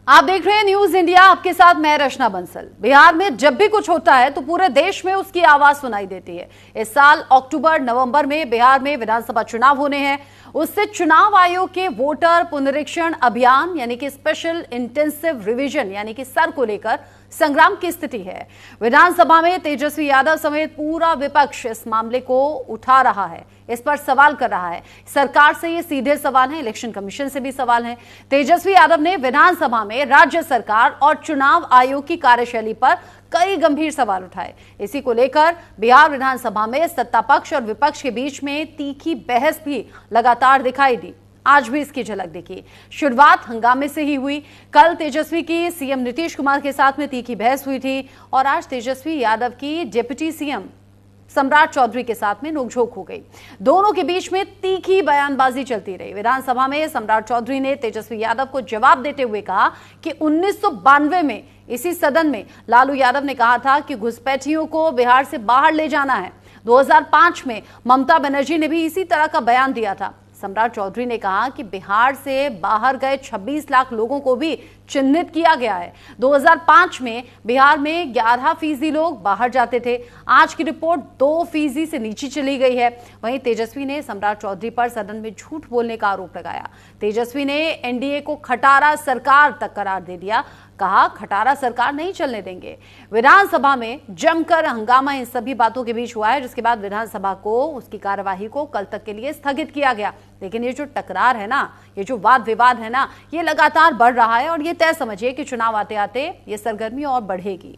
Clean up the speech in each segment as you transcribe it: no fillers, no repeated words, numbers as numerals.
आप देख रहे हैं न्यूज इंडिया, आपके साथ मैं रचना बंसल। बिहार में जब भी कुछ होता है तो पूरे देश में उसकी आवाज सुनाई देती है। इस साल अक्टूबर नवंबर में बिहार में विधानसभा चुनाव होने हैं। उससे चुनाव आयोग के वोटर पुनरीक्षण अभियान यानी कि स्पेशल इंटेंसिव रिवीजन यानी कि सर को लेकर संग्राम की स्थिति है। विधानसभा में तेजस्वी यादव समेत पूरा विपक्ष इस मामले को उठा रहा है, इस पर सवाल कर रहा है। सरकार से ये सीधे सवाल हैं, इलेक्शन कमीशन से भी सवाल हैं। तेजस्वी यादव ने विधानसभा में राज्य सरकार और चुनाव आयोग की कार्यशैली पर कई गंभीर सवाल उठाए। इसी को लेकर बिहार विधानसभा में सत्ता पक्ष और विपक्ष के बीच में तीखी बहस भी लगातार दिखाई दी। आज भी इसकी झलक देखी। शुरुआत हंगामे से ही हुई। कल तेजस्वी की सीएम नीतीश कुमार के साथ में तीखी बहस हुई थी और आज तेजस्वी यादव की डिप्टी सीएम सम्राट चौधरी के साथ में नोकझोंक हो गई। दोनों के बीच में तीखी बयानबाजी चलती रही। विधानसभा में सम्राट चौधरी ने तेजस्वी यादव को जवाब देते हुए कहा कि 1992 में इसी सदन में लालू यादव ने कहा था कि घुसपैठियों को बिहार से बाहर ले जाना है। 2005 में ममता बनर्जी ने भी इसी तरह का बयान दिया था। सम्राट चौधरी ने कहा कि बिहार से बाहर गए 26 लाख लोगों को भी चिन्हित किया गया है। 2005 में बिहार में 11% लोग बाहर जाते थे। आज की रिपोर्ट 2% से नीचे चली गई है। वहीं तेजस्वी ने सम्राट चौधरी पर सदन में झूठ बोलने का आरोप लगाया। तेजस्वी ने एनडीए को खटारा सरकार तक करार दे दिया। कहा खटारा सरकार नहीं चलने देंगे। विधानसभा में जमकर हंगामा इन सभी बातों के बीच हुआ है, जिसके बाद विधानसभा को उसकी कार्यवाही को कल तक के लिए स्थगित किया गया। लेकिन ये जो टकरार है ना, ये जो वाद विवाद है ना, ये लगातार बढ़ रहा है और ये तय समझिए कि चुनाव आते आते ये सरगर्मी और बढ़ेगी।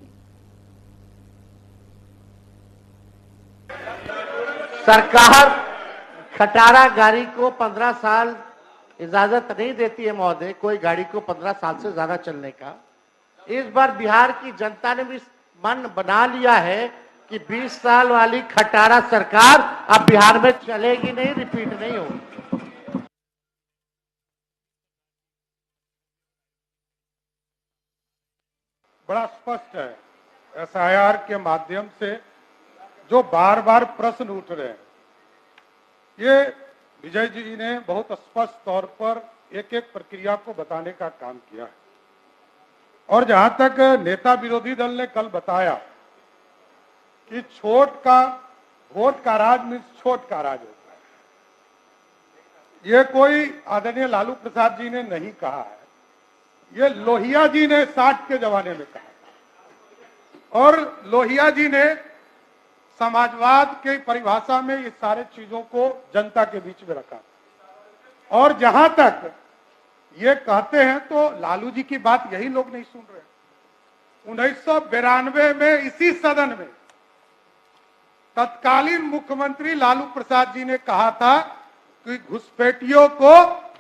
सरकार खटारा गाड़ी को 15 साल इजाजत नहीं देती है महोदय, कोई गाड़ी को 15 साल से ज्यादा चलने का। इस बार बिहार की जनता ने भी मन बना लिया है कि 20 साल वाली खटारा सरकार अब बिहार में चलेगी नहीं, रिपीट नहीं होगी। बड़ा स्पष्ट है एसआईआर के माध्यम से जो बार बार प्रश्न उठ रहे हैं, ये विजय जी ने बहुत स्पष्ट तौर पर एक एक प्रक्रिया को बताने का काम किया है। और जहां तक नेता विरोधी दल ने कल बताया कि छोट का वोट का राज मीन्स छोट का राज होता है, ये कोई आदरणीय लालू प्रसाद जी ने नहीं कहा है, ये लोहिया जी ने 60 के जमाने में कहा। और लोहिया जी ने समाजवाद की परिभाषा में ये सारे चीजों को जनता के बीच में रखा। और जहां तक ये कहते हैं तो लालू जी की बात यही लोग नहीं सुन रहे। 1992 में इसी सदन में तत्कालीन मुख्यमंत्री लालू प्रसाद जी ने कहा था कि घुसपैठियों को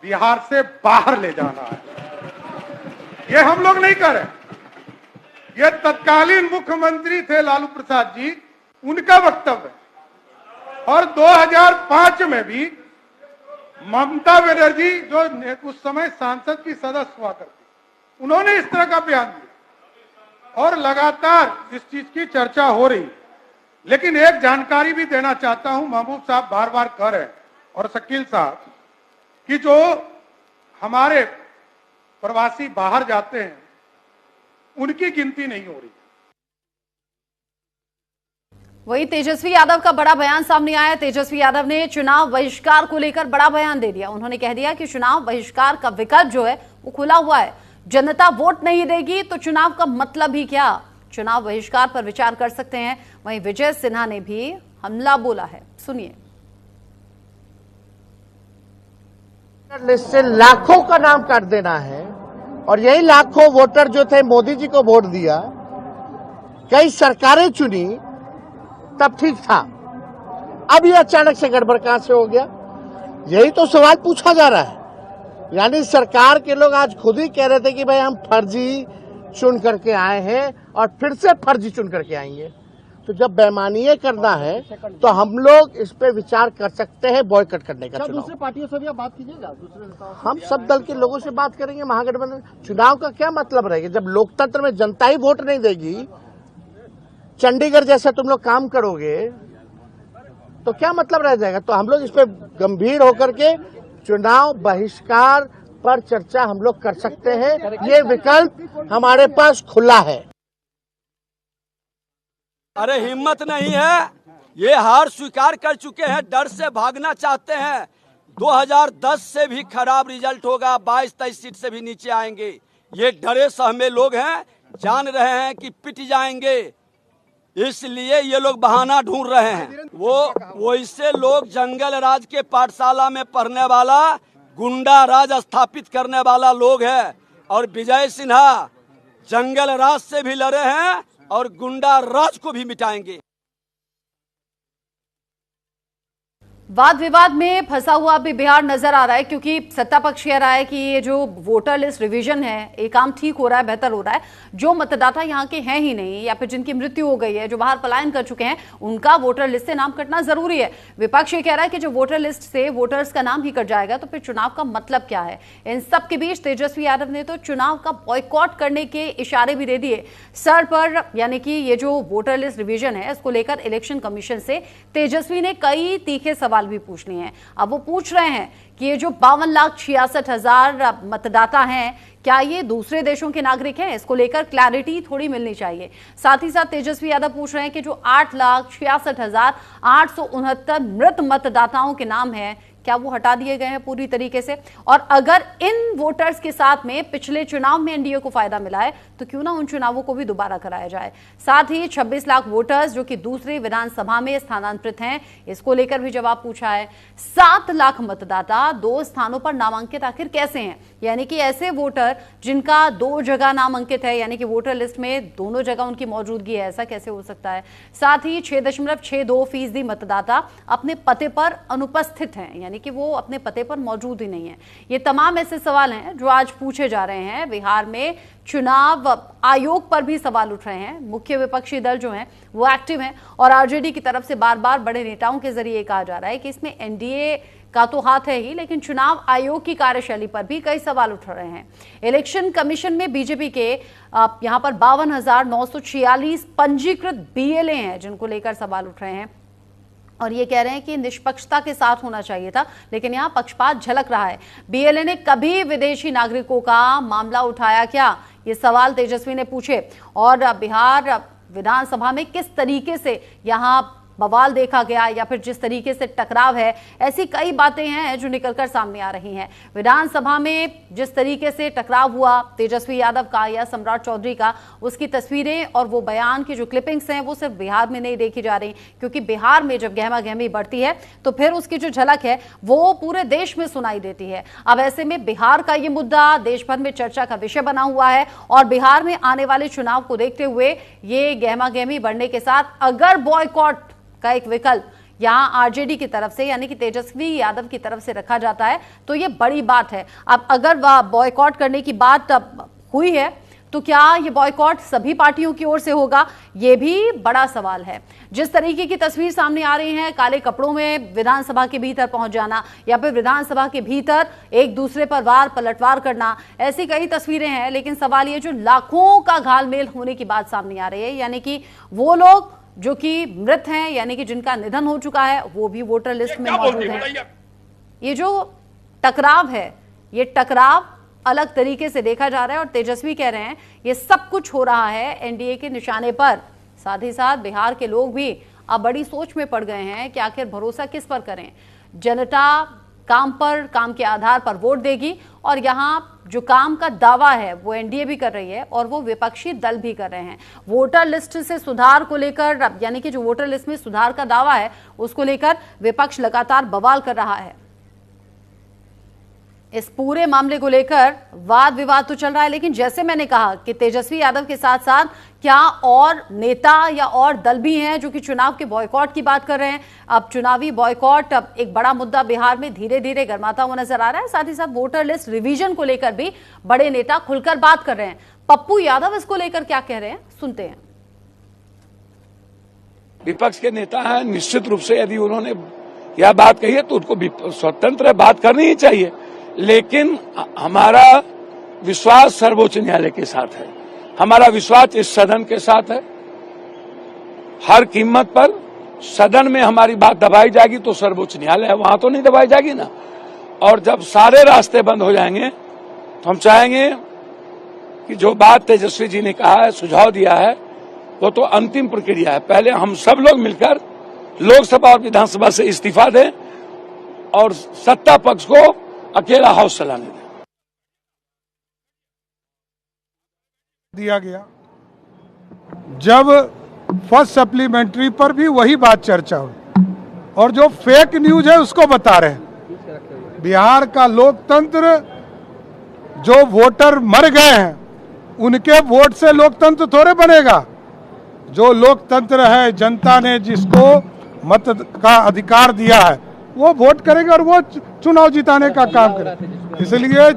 बिहार से बाहर ले जाना है। ये हम लोग नहीं कर रहे, ये तत्कालीन मुख्यमंत्री थे लालू प्रसाद जी, उनका वक्तव्य है। और 2005 में भी ममता बनर्जी जो उस समय सांसद की सदस्य हुआ करती, उन्होंने इस तरह का बयान दिया और लगातार इस चीज की चर्चा हो रही। लेकिन एक जानकारी भी देना चाहता हूं, महबूब साहब बार बार कह रहे हैं और शकील साहब, कि जो हमारे प्रवासी बाहर जाते हैं उनकी गिनती नहीं हो रही। वही तेजस्वी यादव का बड़ा बयान सामने आया। तेजस्वी यादव ने चुनाव बहिष्कार को लेकर बड़ा बयान दे दिया। उन्होंने कह दिया कि चुनाव बहिष्कार का विकल्प जो है वो खुला हुआ है। जनता वोट नहीं देगी तो चुनाव का मतलब ही क्या। चुनाव बहिष्कार पर विचार कर सकते हैं। वहीं विजय सिन्हा ने भी हमला बोला है, सुनिए। लिस्ट से लाखों का नाम काट देना है और यही लाखों वोटर जो थे मोदी जी को वोट दिया, कई सरकारें चुनी, तब ठीक था। अब ये अचानक से गड़बड़ कहां से हो गया, यही तो सवाल पूछा जा रहा है। यानी सरकार के लोग आज खुद ही कह रहे थे कि भाई हम फर्जी चुन करके आए हैं और फिर से फर्जी चुन करके आएंगे। तो जब बेईमानी करना है तो हम लोग इस पे विचार कर सकते हैं बॉयकॉट करने का। दूसरे पार्टियों से भी आप बात कीजिएगा, दूसरे नेताओं से। हम सब दल के लोगों से बात करेंगे। महागठबंधन चुनाव का क्या मतलब रहेगा जब लोकतंत्र में जनता ही वोट नहीं देगी। चंडीगढ़ जैसा तुम लोग काम करोगे तो क्या मतलब रह जाएगा। तो हम लोग इस पे गंभीर होकर के चुनाव बहिष्कार पर चर्चा हम लोग कर सकते हैं। ये विकल्प हमारे पास खुला है। अरे हिम्मत नहीं है, ये हार स्वीकार कर चुके हैं, डर से भागना चाहते हैं। 2010 से भी खराब रिजल्ट होगा, 22-23 सीट से भी नीचे आएंगे। ये डरे सहमे लोग हैं, जान रहे हैं कि पिट जाएंगे, इसलिए ये लोग बहाना ढूंढ रहे हैं। वो इससे लोग जंगल राज के पाठशाला में पढ़ने वाला गुंडा राज स्थापित करने वाला लोग है, और विजय सिन्हा जंगल राज से भी लड़े हैं और गुंडा राज को भी मिटाएंगे। वाद विवाद में फंसा हुआ भी बिहार नजर आ रहा है, क्योंकि सत्ता पक्ष कह रहा है कि ये जो वोटर लिस्ट रिवीजन है ये काम ठीक हो रहा है, बेहतर हो रहा है। जो मतदाता यहाँ के हैं ही नहीं या फिर जिनकी मृत्यु हो गई है, जो बाहर पलायन कर चुके हैं, उनका वोटर लिस्ट से नाम कटना जरूरी है। विपक्ष ये कह रहा है कि जो वोटर लिस्ट से वोटर्स का नाम ही कट जाएगा तो फिर चुनाव का मतलब क्या है। इन सब के बीच तेजस्वी यादव ने तो चुनाव का बॉयकॉट करने के इशारे भी दे दिए सर पर, यानी कि ये जो वोटर लिस्ट रिवीजन है इसको लेकर इलेक्शन कमीशन से तेजस्वी ने कई तीखे सवाल भी पूछनी है। अब वो पूछ रहे हैं कि ये जो 52,66,000 मतदाता हैं, क्या ये दूसरे देशों के नागरिक हैं? इसको लेकर क्लैरिटी थोड़ी मिलनी चाहिए। साथ ही साथ तेजस्वी यादव पूछ रहे हैं कि जो 8,66,869 मृत मतदाताओं के नाम हैं, क्या वो हटा दिए गए हैं पूरी तरीके से? और अगर इन वोटर्स के साथ में पिछले चुनाव में एनडीए को फायदा मिला है तो क्यों ना उन चुनावों को भी दोबारा कराया जाए। साथ ही 26 लाख वोटर्स जो कि दूसरी विधानसभा में स्थानांतरित हैं, इसको लेकर भी जवाब पूछा है। 7 लाख मतदाता 2 स्थानों पर नामांकित आखिर कैसे हैं, यानी कि ऐसे वोटर जिनका 2 जगह नाम अंकित है, यानी कि वोटर लिस्ट में दोनों जगह उनकी मौजूदगी है, ऐसा कैसे हो सकता है। साथ ही 6.62% मतदाता अपने पते पर अनुपस्थित हैं, यानी कि वो अपने पते पर मौजूद ही नहीं है। ये तमाम ऐसे सवाल हैं जो आज पूछे जा रहे हैं। बिहार में चुनाव आयोग पर भी सवाल उठ रहे हैं। मुख्य विपक्षी दल जो हैं वो एक्टिव हैं और आरजेडी की तरफ से बार बार बड़े नेताओं के जरिए कहा जा रहा है कि इसमें एनडीए का तो हाथ है ही, लेकिन चुनाव आयोग की कार्यशैली पर भी कई सवाल उठ रहे हैं। इलेक्शन कमीशन में बीजेपी के यहां पर 52,946 पंजीकृत बीएलए हैं, जिनको लेकर सवाल उठ रहे हैं और ये कह रहे हैं कि निष्पक्षता के साथ होना चाहिए था, लेकिन यहाँ पक्षपात झलक रहा है। बीएलए ने कभी विदेशी नागरिकों का मामला उठाया क्या, ये सवाल तेजस्वी ने पूछे। और बिहार विधानसभा में किस तरीके से यहाँ बवाल देखा गया या फिर जिस तरीके से टकराव है, ऐसी कई बातें हैं जो निकलकर सामने आ रही हैं। विधानसभा में जिस तरीके से टकराव हुआ तेजस्वी यादव का या सम्राट चौधरी का, उसकी तस्वीरें और वो बयान की जो क्लिपिंग्स हैं वो सिर्फ बिहार में नहीं देखी जा रही, क्योंकि बिहार में जब गहमा गहमी बढ़ती है तो फिर उसकी जो झलक है वो पूरे देश में सुनाई देती है। अब ऐसे में बिहार का ये मुद्दा देश भर में चर्चा का विषय बना हुआ है और बिहार में आने वाले चुनाव को देखते हुए ये गहमा गहमी बढ़ने के साथ अगर बॉयकॉट का एक विकल्प यहां आरजेडी की तरफ से यानी कि तेजस्वी यादव की तरफ से रखा जाता है तो ये बड़ी बात है। अब अगर बॉयकॉट करने की बात हुई है तो क्या ये बॉयकॉट सभी पार्टियों की ओर से होगा, ये भी बड़ा सवाल है। जिस तरीके की तस्वीर सामने आ रही है, काले कपड़ों में विधानसभा के भीतर पहुंच जाना या फिर विधानसभा के भीतर एक दूसरे पर वार पलटवार करना, ऐसी कई तस्वीरें हैं। लेकिन सवाल ये जो लाखों का घालमेल होने की बात सामने आ रही है, यानी कि वो लोग जो कि मृत हैं, यानी कि जिनका निधन हो चुका है, वो भी वोटर लिस्ट में मौजूद हैं। ये जो टकराव है, ये टकराव अलग तरीके से देखा जा रहा है और तेजस्वी कह रहे हैं ये सब कुछ हो रहा है एनडीए के निशाने पर। साथ ही साथ बिहार के लोग भी अब बड़ी सोच में पड़ गए हैं कि आखिर भरोसा किस पर करें। जनता काम के आधार पर वोट देगी और यहाँ जो काम का दावा है वो एनडीए भी कर रही है और वो विपक्षी दल भी कर रहे हैं। वोटर लिस्ट से सुधार को लेकर, यानी कि जो वोटर लिस्ट में सुधार का दावा है उसको लेकर विपक्ष लगातार बवाल कर रहा है। इस पूरे मामले को लेकर वाद विवाद तो चल रहा है, लेकिन जैसे मैंने कहा कि तेजस्वी यादव के साथ साथ क्या और नेता या और दल भी हैं जो कि चुनाव के बॉयकॉट की बात कर रहे हैं। अब चुनावी बॉयकॉट अब एक बड़ा मुद्दा बिहार में धीरे धीरे गर्माता हुआ नजर आ रहा है। साथ ही साथ वोटर लिस्ट रिवीजन को लेकर भी बड़े नेता खुलकर बात कर रहे हैं। पप्पू यादव इसको लेकर क्या कह रहे हैं, सुनते हैं। विपक्ष के नेता हैं, निश्चित रूप से यदि उन्होंने यह बात कही है तो उनको स्वतंत्र बात करनी ही चाहिए, लेकिन हमारा विश्वास सर्वोच्च न्यायालय के साथ है, हमारा विश्वास इस सदन के साथ है। हर कीमत पर सदन में हमारी बात दबाई जाएगी तो सर्वोच्च न्यायालय है, वहां तो नहीं दबाई जाएगी ना। और जब सारे रास्ते बंद हो जाएंगे तो हम चाहेंगे कि जो बात तेजस्वी जी ने कहा है, सुझाव दिया है, वो तो अंतिम प्रक्रिया है। पहले हम सब लोग मिलकर लोकसभा और विधानसभा से इस्तीफा दें और सत्ता पक्ष को अकेला हाउस चलाने दें। दिया गया जब फर्स्ट सप्लीमेंट्री पर भी वही बात चर्चा हुई और जो फेक न्यूज है उसको बता रहे हैं। बिहार का लोकतंत्र, जो वोटर मर गए हैं उनके वोट से लोकतंत्र थोड़े बनेगा। जो लोकतंत्र है, जनता ने जिसको मत का अधिकार दिया है वो वोट करेगा और वो चुनाव जिताने का काम करेगा। इसलिए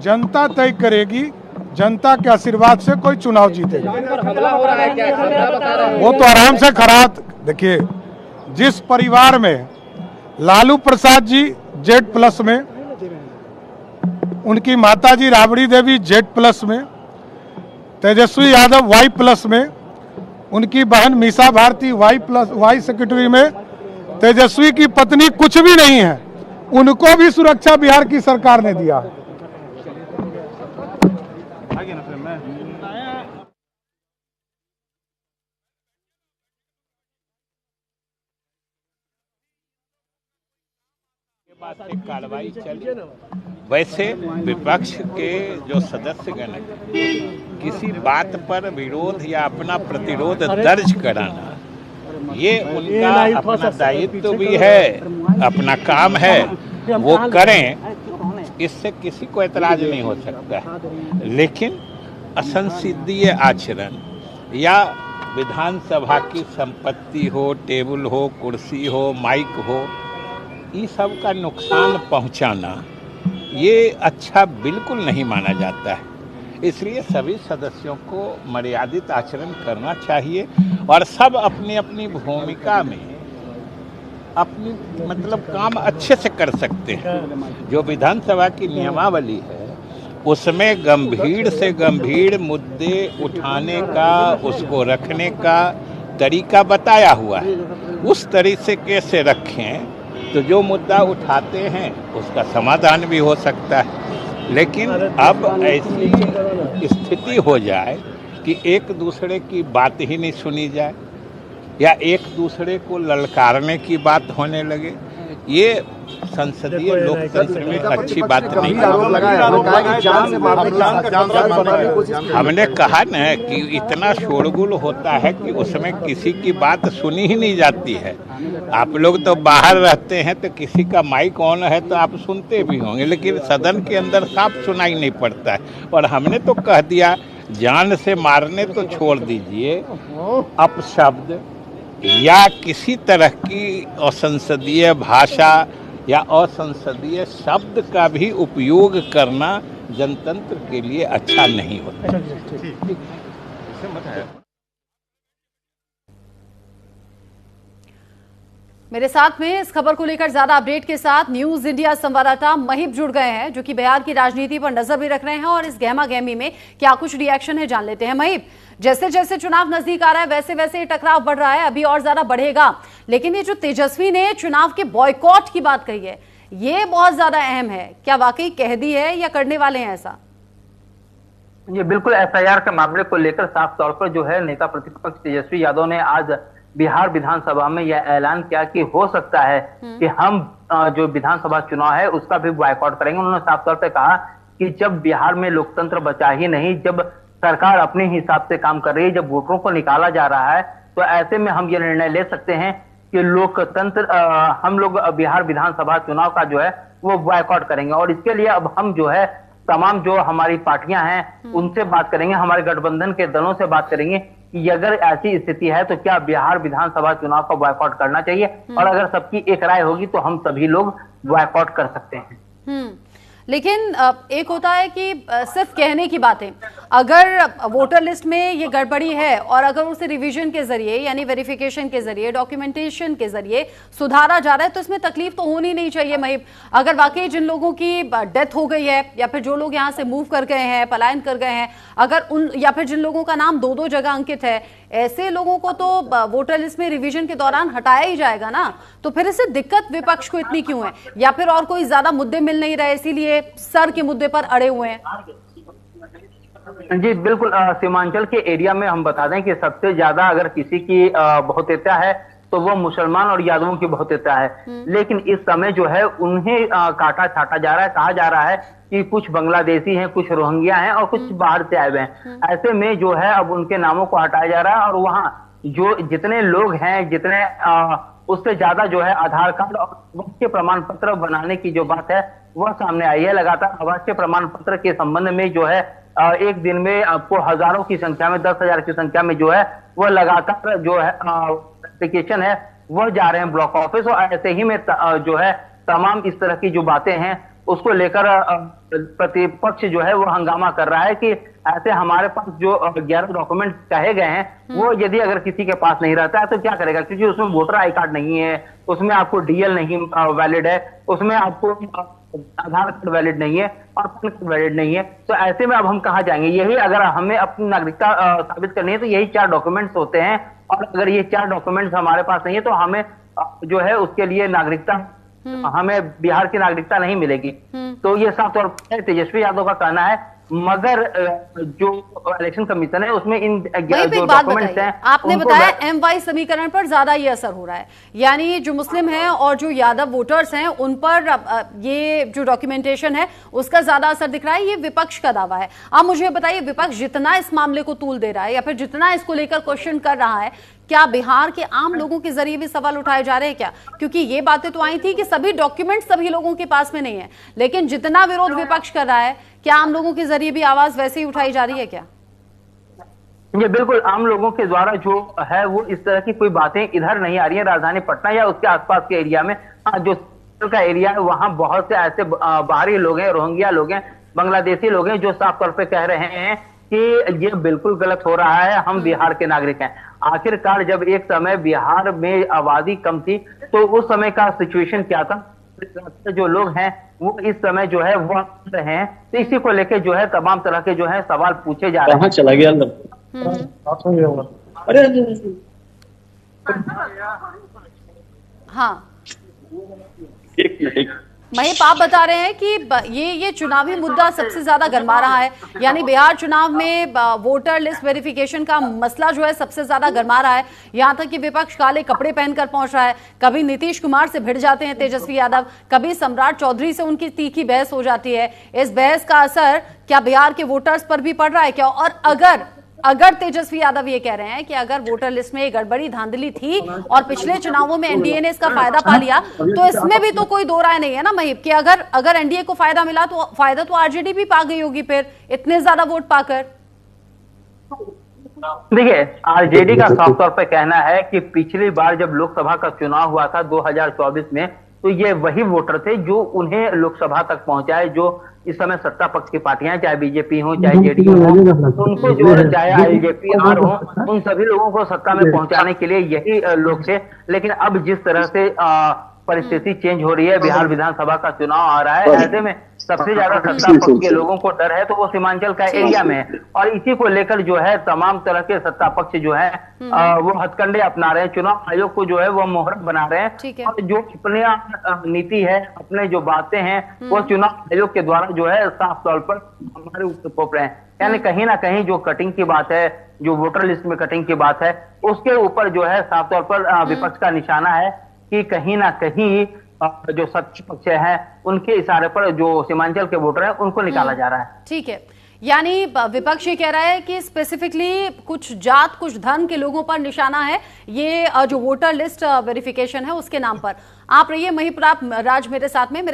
जनता तय करेगी, जनता के आशीर्वाद से कोई चुनाव जीतेगा। वो तो आराम से खराब। देखिए, जिस परिवार में लालू प्रसाद जी Z+ में, उनकी माताजी राबड़ी देवी Z+ में, तेजस्वी यादव Y+ में, उनकी बहन मीसा भारती Y सेक्रेटरी में, तेजस्वी की पत्नी कुछ भी नहीं है, उनको भी सुरक्षा बिहार की सरकार ने दिया। कार्रवाई चली। वैसे विपक्ष के जो सदस्यगण हैं, किसी बात पर विरोध या अपना प्रतिरोध दर्ज कराना ये उनका अपना दायित्व भी है, अपना काम है, वो करें, इससे किसी को एतराज नहीं हो सकता है। लेकिन असंसदीय आचरण या विधानसभा की संपत्ति हो, टेबल हो, कुर्सी हो, माइक हो, ये सब का नुकसान पहुंचाना ये अच्छा बिल्कुल नहीं माना जाता है। इसलिए सभी सदस्यों को मर्यादित आचरण करना चाहिए और सब अपनी अपनी भूमिका में अपनी काम अच्छे से कर सकते हैं। जो विधानसभा की नियमावली है उसमें गंभीर से गंभीर मुद्दे उठाने का, उसको रखने का तरीका बताया हुआ है। उस तरीके से रखें तो जो मुद्दा उठाते हैं उसका समाधान भी हो सकता है। लेकिन अब ऐसी स्थिति हो जाए कि एक दूसरे की बात ही नहीं सुनी जाए या एक दूसरे को ललकारने की बात होने लगे, ये संसदीय लोकतंत्र में अच्छी बात नहीं है। हमने कहा न कि इतना शोरगुल होता है कि उसमें किसी की बात सुनी ही नहीं जाती है। आप लोग तो बाहर रहते हैं तो किसी का माइक ऑन है तो आप सुनते भी होंगे, लेकिन सदन के अंदर साफ सुनाई नहीं पड़ता है। और हमने तो कह दिया जान से मारने तो छोड़ दीजिए, अपशब्द या किसी तरह की असंसदीय भाषा या असंसदीय शब्द का भी उपयोग करना जनतंत्र के लिए अच्छा नहीं होता। मेरे साथ में इस खबर को लेकर ज्यादा अपडेट के साथ न्यूज इंडिया संवाददाता महिब जुड़ गए हैं, जो कि बिहार की राजनीति पर नजर भी रख रहे हैं और इस गहमा गहमी में क्या कुछ रिएक्शन है जान लेते हैं। महिब, जैसे जैसे चुनाव नजदीक आ रहा है वैसे वैसे ये टकराव बढ़ रहा है, अभी और ज्यादा बढ़ेगा। लेकिन ये जो तेजस्वी ने चुनाव के बॉयकॉट की बात कही है, ये बहुत ज्यादा अहम है। क्या वाकई कह दी है या करने वाले हैं ऐसा? ये बिल्कुल FIR के मामले को लेकर साफ तौर पर जो है नेता प्रतिपक्ष तेजस्वी यादव ने आज बिहार विधानसभा में यह ऐलान किया कि हो सकता है कि हम जो विधानसभा चुनाव है उसका भी बॉयकॉट करेंगे। उन्होंने साफ तौर पर कहा कि जब बिहार में लोकतंत्र बचा ही नहीं, जब सरकार अपने हिसाब से काम कर रही है, जब वोटरों को निकाला जा रहा है, तो ऐसे में हम ये निर्णय ले सकते हैं कि लोकतंत्र हम लोग बिहार विधानसभा चुनाव का जो है वो बॉयकॉट करेंगे। और इसके लिए अब हम जो है तमाम जो हमारी पार्टियां हैं उनसे बात करेंगे, हमारे गठबंधन के दलों से बात करेंगे कि अगर ऐसी स्थिति है तो क्या बिहार विधानसभा चुनाव का बॉयकॉट करना चाहिए, और अगर सबकी एक राय होगी तो हम सभी लोग बॉयकॉट कर सकते हैं। लेकिन एक होता है कि सिर्फ कहने की बातें, अगर वोटर लिस्ट में ये गड़बड़ी है और अगर उसे रिवीजन के जरिए यानी वेरिफिकेशन के जरिए डॉक्यूमेंटेशन के जरिए सुधारा जा रहा है तो इसमें तकलीफ तो होनी नहीं चाहिए महिप। अगर वाकई जिन लोगों की डेथ हो गई है या फिर जो लोग यहाँ से मूव कर गए हैं, पलायन कर गए हैं, अगर उन या फिर जिन लोगों का नाम दो जगह अंकित है, ऐसे लोगों को तो वोटर लिस्ट में रिवीजन के दौरान हटाया ही जाएगा ना। तो फिर इससे दिक्कत विपक्ष को इतनी क्यों है, या फिर और कोई ज्यादा मुद्दे मिल नहीं रहे इसीलिए सर के मुद्दे पर अड़े हुए हैं? जी बिल्कुल, सीमांचल के एरिया में हम बता दें कि सबसे ज्यादा अगर किसी की बहुतेयता है तो वो मुसलमान और यादवों की बहुतेयता है। लेकिन इस समय जो है उन्हें काटा छाटा जा रहा है। कहा जा रहा है कि कुछ बांग्लादेशी हैं, कुछ रोहिंग्या हैं और कुछ बाहर से आए हुए हैं। ऐसे में जो है अब उनके नामों को हटाया जा रहा है और वहां जो जितने लोग हैं, जितने उससे ज्यादा जो है आधार कार्ड और आवासीय प्रमाण पत्र बनाने की जो बात है वह सामने आई है। लगातार आवासीय प्रमाण पत्र के संबंध में जो है एक दिन में आपको हजारों की संख्या में, 10,000 की संख्या में जो है वह लगातार जो है एप्लीकेशन है वह जा रहे हैं ब्लॉक ऑफिस। और ऐसे ही में जो है तमाम इस तरह की जो बातें हैं उसको लेकर प्रतिपक्ष जो है वो हंगामा कर रहा है कि ऐसे हमारे पास जो 11 डॉक्यूमेंट कहे गए हैं वो यदि अगर किसी के पास नहीं रहता है तो क्या करेगा, क्योंकि उसमें वोटर आई कार्ड नहीं है, उसमें आपको डीएल नहीं वैलिड है, उसमें आपको आधार कार्ड वैलिड नहीं है और पैन कार्ड वैलिड नहीं है। तो ऐसे में अब हम कहाँ जाएंगे? यही अगर हमें अपनी नागरिकता साबित करनी है तो यही 4 डॉक्यूमेंट्स होते हैं और अगर ये 4 डॉक्यूमेंट्स हमारे पास नहीं है तो हमें जो है उसके लिए नागरिकता, हमें बिहार की नागरिकता नहीं मिलेगी। तो ये साफ तौर पर तेजस्वी यादव का कहना है। मगर जो इलेक्शन कमीशन है उसमें इन जो डॉक्यूमेंट्स हैं, आपने बताया MY समीकरण पर ज्यादा ये असर हो रहा है, यानी जो मुस्लिम हैं और जो यादव वोटर्स हैं उन पर ये जो डॉक्यूमेंटेशन है उसका ज्यादा असर दिख रहा है, ये विपक्ष का दावा है। आप मुझे बताइए, विपक्ष जितना इस मामले को तूल दे रहा है या फिर जितना इसको लेकर क्वेश्चन कर रहा है, क्या बिहार के आम लोगों के जरिए भी सवाल उठाए जा रहे हैं क्या? क्योंकि ये बातें तो आई थी कि सभी डॉक्यूमेंट सभी लोगों के पास में नहीं है, लेकिन जितना विरोध विपक्ष कर रहा है, क्या आम लोगों के जरिए भी आवाज वैसे ही उठाई जा रही है क्या? ये बिल्कुल आम लोगों के द्वारा जो है वो इस तरह की कोई बातें इधर नहीं आ रही है। राजधानी पटना या उसके आसपास के एरिया में जो का एरिया है वहां बहुत से ऐसे बाहरी लोग हैं, रोहिंग्या लोग हैं, बांग्लादेशी लोग हैं जो साफ तौर पे कह रहे हैं कि ये बिल्कुल गलत हो रहा है, हम बिहार के नागरिक हैं। आखिरकार जब एक समय बिहार में आबादी कम थी तो उस समय का सिचुएशन क्या था, जो लोग हैं वो इस समय जो है वो रहे हैं। तो इसी को लेकर जो है तमाम तरह के जो है सवाल पूछे जा रहे हैं। चला गया हाँ, महिप आप बता रहे हैं कि ये चुनावी मुद्दा सबसे ज्यादा गरमा रहा है, यानी बिहार चुनाव में वोटर लिस्ट वेरिफिकेशन का मसला जो है सबसे ज्यादा गरमा रहा है। यहां तक कि विपक्ष काले कपड़े पहनकर पहुंच रहा है। कभी नीतीश कुमार से भिड़ जाते हैं तेजस्वी यादव, कभी सम्राट चौधरी से उनकी तीखी बहस हो जाती है। इस बहस का असर क्या बिहार के वोटर्स पर भी पड़ रहा है क्या? और अगर तेजस्वी यादव ये कह रहे हैं कि अगर वोटर लिस्ट में गड़बड़ी धांधली थी और पिछले चुनावों में एनडीए ने इसका फायदा पा लिया, तो इसमें भी तो कोई दो राय नहीं है ना महिप कि अगर एनडीए को फायदा मिला तो फायदा तो आरजेडी भी पा गई होगी फिर इतने ज्यादा वोट पाकर। देखिए, आरजेडी का साफ तौर पर कहना है कि पिछली बार जब लोकसभा का चुनाव हुआ था 2024 में, तो ये वही वोटर थे जो उन्हें लोकसभा तक पहुंचाए। जो इस समय सत्ता पक्ष की पार्टियां, चाहे बीजेपी हो चाहे जेडीयू हो, उनको जो है चाहे एलजेपी हो, उन सभी लोगों को सत्ता में पहुंचाने के लिए यही लोग थे। लेकिन अब जिस तरह से परिस्थिति चेंज हो रही है, बिहार विधानसभा का चुनाव आ रहा है, ऐसे में सबसे ज्यादा सत्ता पक्ष के लोगों को डर है तो वो सीमांचल का एरिया में है। और इसी को लेकर जो है तमाम तरह के सत्ता पक्ष जो है वो हथकंडे अपना रहे हैं। चुनाव आयोग को जो है वो मोहरत बना रहे हैं और जो अपनी नीति है, अपने जो बातें हैं वो चुनाव आयोग के द्वारा जो है साफ तौर पर हमारे ऊपर थोप रहे हैं। यानी कहीं ना कहीं जो कटिंग की बात है, जो वोटर लिस्ट में कटिंग की बात है, उसके ऊपर जो है साफ तौर पर विपक्ष का निशाना है कि कहीं ना कहीं जो सत्ता पक्ष है उनके इशारे पर जो सीमांचल के वोटर हैं उनको निकाला जा रहा है। ठीक है, यानी विपक्ष ये कह रहा है कि स्पेसिफिकली कुछ जात कुछ धर्म के लोगों पर निशाना है ये जो वोटर लिस्ट वेरिफिकेशन है उसके नाम पर। आप रहिए महिप्राप राज मेरे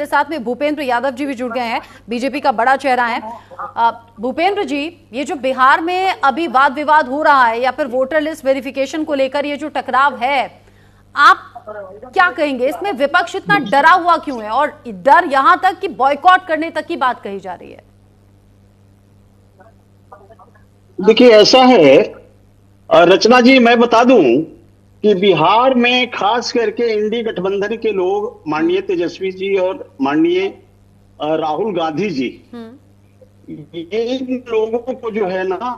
साथ में भूपेंद्र यादव जी भी जुड़ गए हैं, बीजेपी का बड़ा चेहरा है। भूपेंद्र जी, ये जो बिहार में अभी वाद विवाद हो रहा है या फिर वोटर लिस्ट वेरिफिकेशन को लेकर ये जो टकराव है, आप क्या कहेंगे? इसमें विपक्ष इतना डरा हुआ क्यों है और डर यहां तक कि बॉयकॉट करने तक की बात कही जा रही है? देखिए ऐसा है रचना जी, मैं बता दूं कि बिहार में खास करके इंडी गठबंधन के लोग, माननीय तेजस्वी जी और माननीय राहुल गांधी जी, ये इन लोगों को जो है ना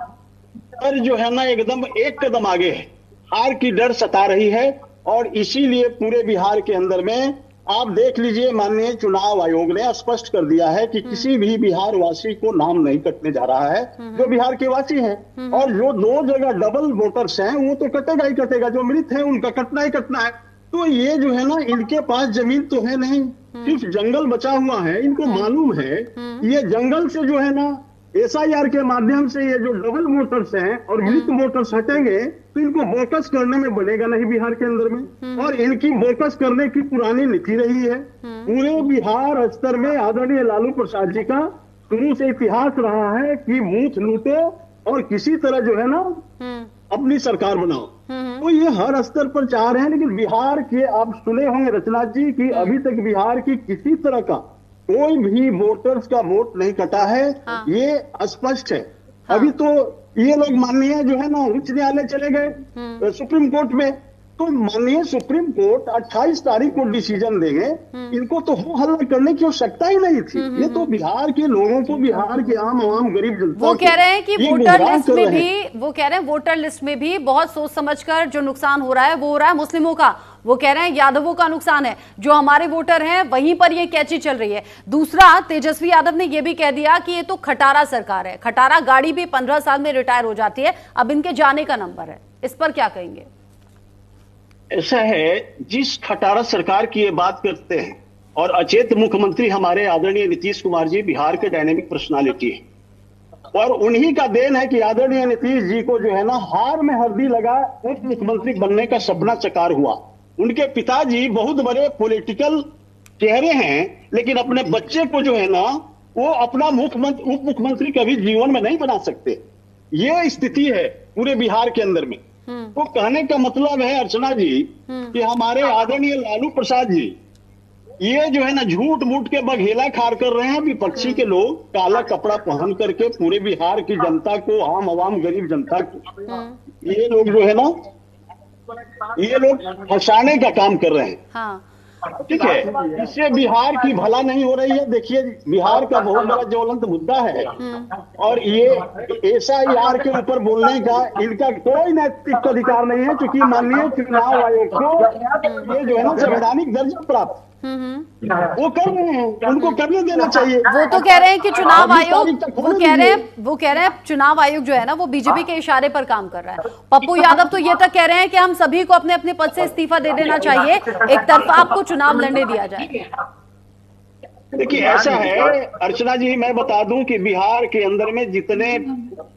डर जो है ना एकदम एक कदम आगे है। हार की डर सता रही है और इसीलिए पूरे बिहार के अंदर में आप देख लीजिए, माननीय चुनाव आयोग ने स्पष्ट कर दिया है कि किसी भी बिहार वासी को नाम नहीं कटने जा रहा है जो बिहार के वासी हैं। और जो 2 जगह डबल वोटर्स हैं वो तो कटेगा ही कटेगा, जो मृत है उनका कटना ही कटना है। तो ये जो है ना, इनके पास जमीन तो है नहीं, सिर्फ जंगल बचा हुआ है। इनको मालूम है ये जंगल से जो है ना SIR के माध्यम से ये जो डबल वोटर्स हैं और मृत वोटर्स हटेंगे तो इनको बोकस करने में बनेगा नहीं बिहार के अंदर में। और इनकी बोकस करने की पुरानी नीति रही है पूरे बिहार स्तर में। आदरणीय लालू प्रसाद जी का शुरू से इतिहास रहा है कि बूथ लूटो और किसी तरह जो है ना अपनी सरकार बनाओ। तो ये हर स्तर पर चाह रहे हैं, लेकिन बिहार के आप सुने होंगे रचना जी की अभी तक बिहार की किसी तरह का कोई भी वोटर्स का वोट नहीं कटा है। ये स्पष्ट है। अभी तो ये लोग माननीय जो है ना उच्च न्यायालय चले गए, सुप्रीम कोर्ट में। तो माननीय सुप्रीम कोर्ट 28 तारीख को डिसीजन देंगे। इनको तो हो हल्ला करने की आवश्यकता ही नहीं थी। ये तो बिहार के लोगों को, बिहार के आम गरीब जनता, वो कह रहे हैं कि वोटर लिस्ट में भी, वो कह रहे हैं वोटर लिस्ट में भी बहुत सोच समझकर जो नुकसान हो रहा है वो हो रहा है मुस्लिमों का। वो कह रहे हैं यादवों का नुकसान है, जो हमारे वोटर हैं वहीं पर ये कैची चल रही है। दूसरा, तेजस्वी यादव ने ये भी कह दिया कि ये तो खटारा सरकार है, खटारा गाड़ी भी 15 साल में रिटायर हो जाती है, अब इनके जाने का नंबर है। इस पर क्या कहेंगे? ऐसा है, जिस खटारा सरकार की ये बात करते हैं और अचेत मुख्यमंत्री हमारे आदरणीय नीतीश कुमार जी बिहार के डायनेमिक पर्सनालिटी है और उन्हीं का देन है कि आदरणीय नीतीश जी को जो है ना हार में हल्दी लगा उप मुख्यमंत्री बनने का सपना साकार हुआ। उनके पिताजी बहुत बड़े पॉलिटिकल चेहरे हैं, लेकिन अपने बच्चे को जो है ना वो अपना उप मुख्यमंत्री कभी जीवन में नहीं बना सकते। ये स्थिति है पूरे बिहार के अंदर में। तो कहने का मतलब है अर्चना जी कि हमारे आदरणीय लालू प्रसाद जी ये जो है ना झूठ मूठ के बघेला खार कर रहे हैं। विपक्षी के लोग काला कपड़ा पहन करके पूरे बिहार की जनता को, आम आवाम गरीब जनता को ये लोग जो है ना ये लोग फंसाने का काम कर रहे हैं। ठीक है, इससे बिहार की भला नहीं हो रही है। देखिए, बिहार का बहुत बड़ा ज्वलंत मुद्दा है और ये SIR के ऊपर बोलने का इनका कोई नैतिक अधिकार नहीं है, क्योंकि माननीय चुनाव आयोग को ये जो है ना संवैधानिक दर्जा प्राप्त वो कर रहे हैं, उनको करने देना चाहिए। वो तो कह रहे हैं कि चुनाव आयोग, वो कह रहे हैं चुनाव आयोग जो है ना वो बीजेपी के इशारे पर काम कर रहा है। पप्पू यादव तो ये तक कह रहे हैं कि हम सभी को अपने अपने पद से इस्तीफा दे देना चाहिए, एक तरफा आपको चुनाव लड़ने दिया जाए। देखिए ऐसा है अर्चना जी, मैं बता दूं कि बिहार के अंदर में जितने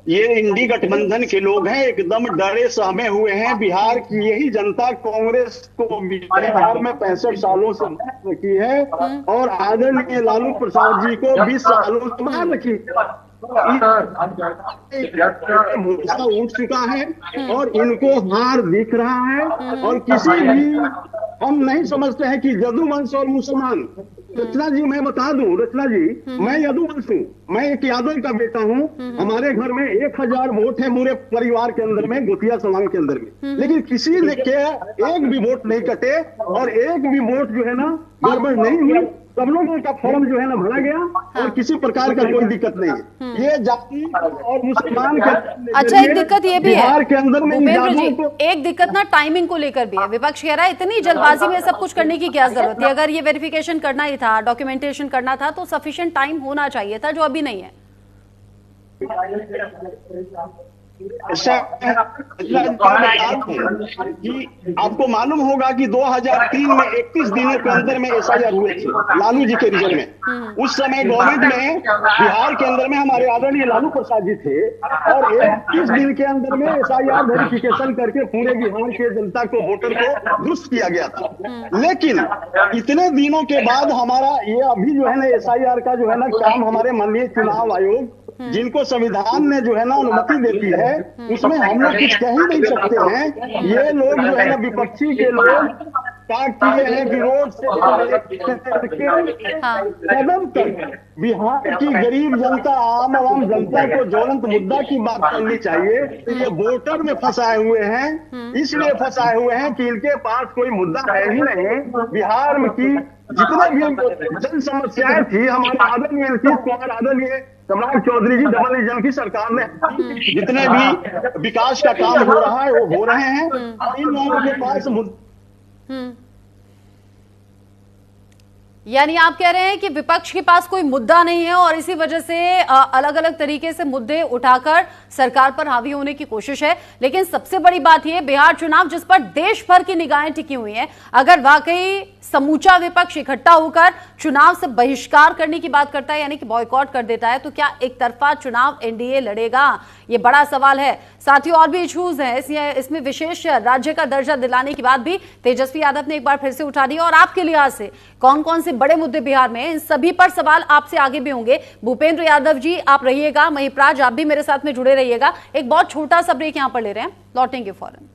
ये इंडी गठबंधन के लोग हैं एकदम डरे सहमे हुए हैं। बिहार की यही जनता कांग्रेस को बिहार में 65 सालों से मार रखी है और आदरणीय लालू प्रसाद जी को 20 सालों से मार रखी भूसा उठ चुका है और इनको हार दिख रहा है। और किसी भी हम नहीं समझते हैं कि यदुवंश और मुसलमान। रचना जी मैं बता दूं, रचना जी मैं यदुवंश हूँ, मैं एक यादव का बेटा हूँ। हमारे घर में 1000 वोट है पूरे परिवार के अंदर में, गोतिया समाज के अंदर में, लेकिन किसी ने के एक भी वोट नहीं कटे और एक भी वोट जो है ना गड़बड़ नहीं हुई। सब लोगों का फॉर्म जो है ना भरा गया और किसी प्रकार का कोई दिक्कत नहीं है। ये जाति और मुसलमान के अच्छा, एक दिक्कत ये भी है बिहार के अंदर में, भूपेंद्र जी, एक दिक्कत ना टाइमिंग को लेकर भी है। विपक्ष कह रहा है इतनी जल्दबाजी में सब कुछ करने की क्या जरूरत है, अगर ये वेरिफिकेशन करना ही था, डॉक्यूमेंटेशन करना था तो सफिशिएंट टाइम होना चाहिए था, जो अभी नहीं है। ऐसा कि आपको मालूम होगा कि 2003 में 31 दिनों के अंदर में SIR हुए थे लालू जी के रिजल्ट में। उस समय गवर्नमेंट में बिहार के अंदर में हमारे आदरणीय लालू प्रसाद जी थे और 31 दिन के अंदर में SIR वेरिफिकेशन करके पूरे बिहार के जनता को, वोटर को दुरुस्त किया गया था। लेकिन इतने दिनों के बाद हमारा ये अभी जो है ना SIR का जो है ना काम हमारे माननीय चुनाव आयोग जिनको संविधान ने जो है ना अनुमति देती है उसमें हम लोग कुछ कह ही नहीं सकते हैं। ये लोग जो है ना विपक्षी के लोग स्टार्ट किए हैं विरोध से कदम तक बिहार की गरीब जनता, आम जनता को ज्वलंत मुद्दा की बात करनी चाहिए। ये वोटर में फंसाए हुए हैं, इसलिए फंसाए हुए हैं कि इनके पास कोई मुद्दा है ही नहीं। बिहार में की जितने भी जन समस्याएं थी, हमारे आदरणीय नीतीश कुमार, आदरणीय सम्राट चौधरी जी, डबल इंजन की सरकार में जितने भी विकास का काम हो रहा है वो हो रहे हैं। इन लोगों के पास यानी आप कह रहे हैं कि विपक्ष के पास कोई मुद्दा नहीं है और इसी वजह से अलग अलग तरीके से मुद्दे उठाकर सरकार पर हावी होने की कोशिश है। लेकिन सबसे बड़ी बात यह, बिहार चुनाव जिस पर देश भर की निगाहें टिकी हुई हैं, अगर वाकई समूचा विपक्ष इकट्ठा होकर चुनाव से बहिष्कार करने की बात करता है, यानी कि बॉयकॉट कर देता है, तो क्या एक तरफा चुनाव एनडीए लड़ेगा? ये बड़ा सवाल है। साथ ही और भी इश्यूज हैं, इसमें विशेष राज्य का दर्जा दिलाने की बात भी तेजस्वी यादव ने एक बार फिर से उठा दी। और आपके लिहाज से कौन कौन से बड़े मुद्दे बिहार में, इन सभी पर सवाल आपसे आगे भी होंगे। भूपेंद्र यादव जी आप रहिएगा, महिप्राज आप भी मेरे साथ में जुड़े रहिएगा। एक बहुत छोटा सा ब्रेक यहां पर ले रहे हैं, लौटेंगे फौरन।